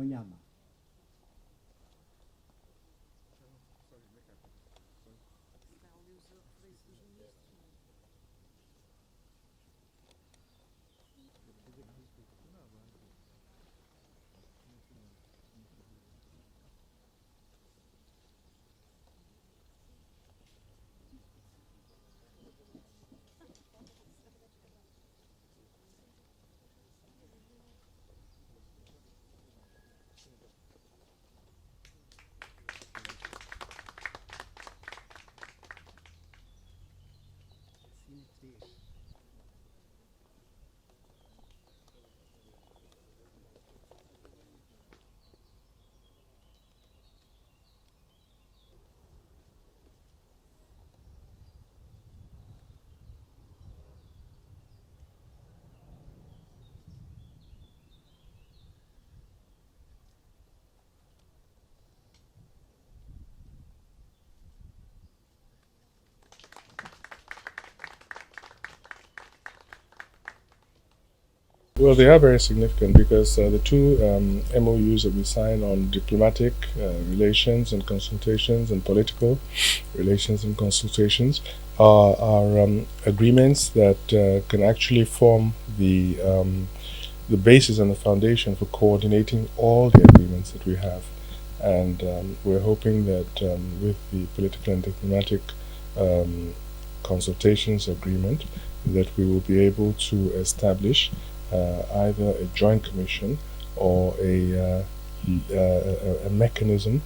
Onyama. Well, they are very significant because the two MoUs that we signed on diplomatic relations and consultations and political relations and consultations are agreements that can actually form the basis and the foundation for coordinating all the agreements that we have. And we're hoping that with the political and diplomatic consultations agreement, that we will be able to establish either a joint commission or a mechanism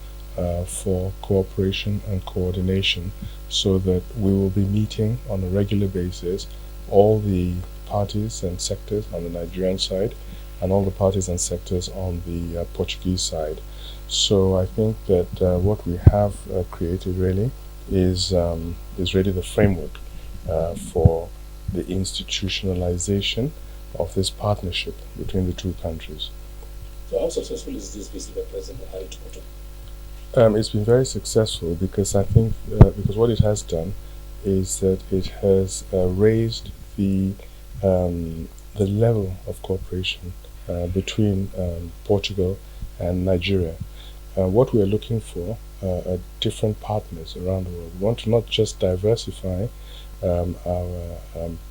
for cooperation and coordination, so that we will be meeting on a regular basis all the parties and sectors on the Nigerian side and all the parties and sectors on the Portuguese side. So I think that what we have created really is really the framework for the institutionalization of this partnership between the two countries. So how successful is this visit by President Buhari to Portugal? It's been very successful because I think because what it has done is that it has raised the level of cooperation between Portugal and Nigeria. What we are looking for are different partners around the world. We want to not just diversify our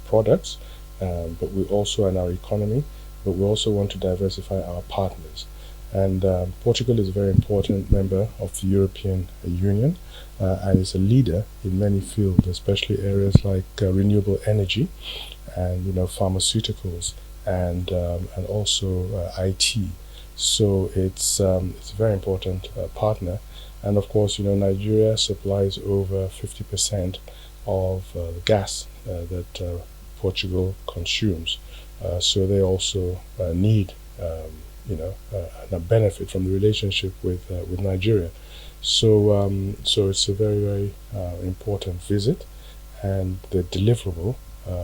products, but we also, in our economy, but we also want to diversify our partners. And Portugal is a very important member of the European Union and is a leader in many fields, especially areas like renewable energy and pharmaceuticals and also IT. So it's a very important partner. And of course, Nigeria supplies over 50% of the gas that Portugal consumes. So they also need, and benefit from the relationship with Nigeria. So it's a very, very important visit, and the deliverable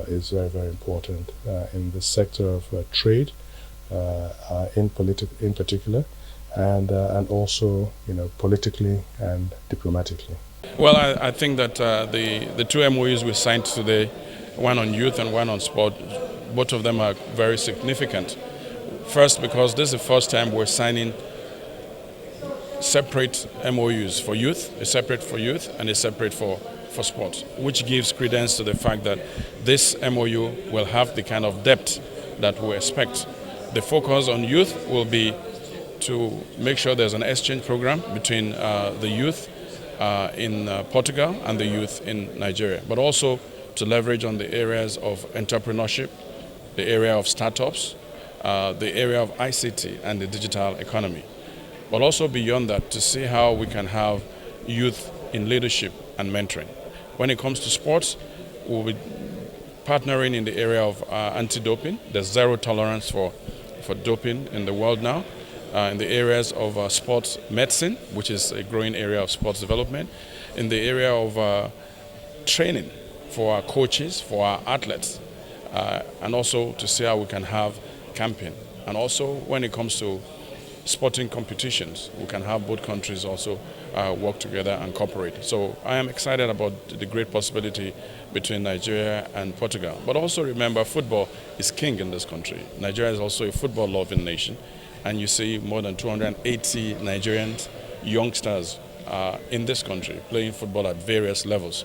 is very, very important in the sector of trade, in particular, and also politically and diplomatically. Well, I think that the two MOUs we signed today, one on youth and one on sport, both of them are very significant. First, because this is the first time we're signing separate MOUs for youth, a separate for youth and a separate for sports, which gives credence to the fact that this MOU will have the kind of depth that we expect. The focus on youth will be to make sure there's an exchange program between the youth in Portugal and the youth in Nigeria, but also to leverage on the areas of entrepreneurship, the area of startups, the area of ICT and the digital economy. But also beyond that, to see how we can have youth in leadership and mentoring. When it comes to sports, we'll be partnering in the area of anti-doping. There's zero tolerance for doping in the world now. In the areas of sports medicine, which is a growing area of sports development. In the area of training for our coaches, for our athletes, and also to see how we can have camping. And also when it comes to sporting competitions, we can have both countries also work together and cooperate. So I am excited about the great possibility between Nigeria and Portugal. But also remember, football is king in this country. Nigeria is also a football-loving nation. and you see more than 280 Nigerian youngsters in this country playing football at various levels.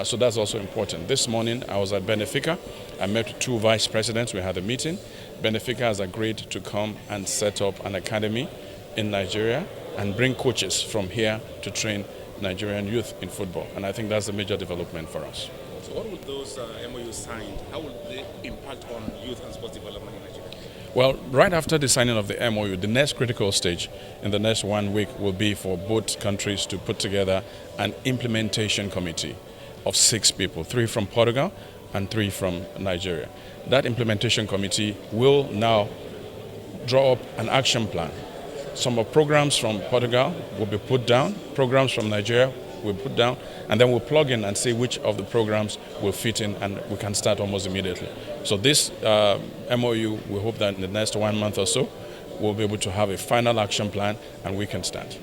So that's also important. This morning I was at Benfica. I met with two vice presidents. We had a meeting. Benfica has agreed to come and set up an academy in Nigeria and bring coaches from here to train Nigerian youth in football. And I think that's a major development for us. So what would those MOUs signed, how will they impact on youth and sports development in Nigeria? Well, right after the signing of the MOU, the next critical stage in the next 1 week will be for both countries to put together an implementation committee of 6 people, 3 from Portugal and 3 from Nigeria. That implementation committee will now draw up an action plan. Some of programs from Portugal will be put down, programs from Nigeria will be put down, and then we'll plug in and see which of the programs will fit in, and we can start almost immediately. So this MOU, we hope that in the next 1 month or so, we'll be able to have a final action plan and we can start.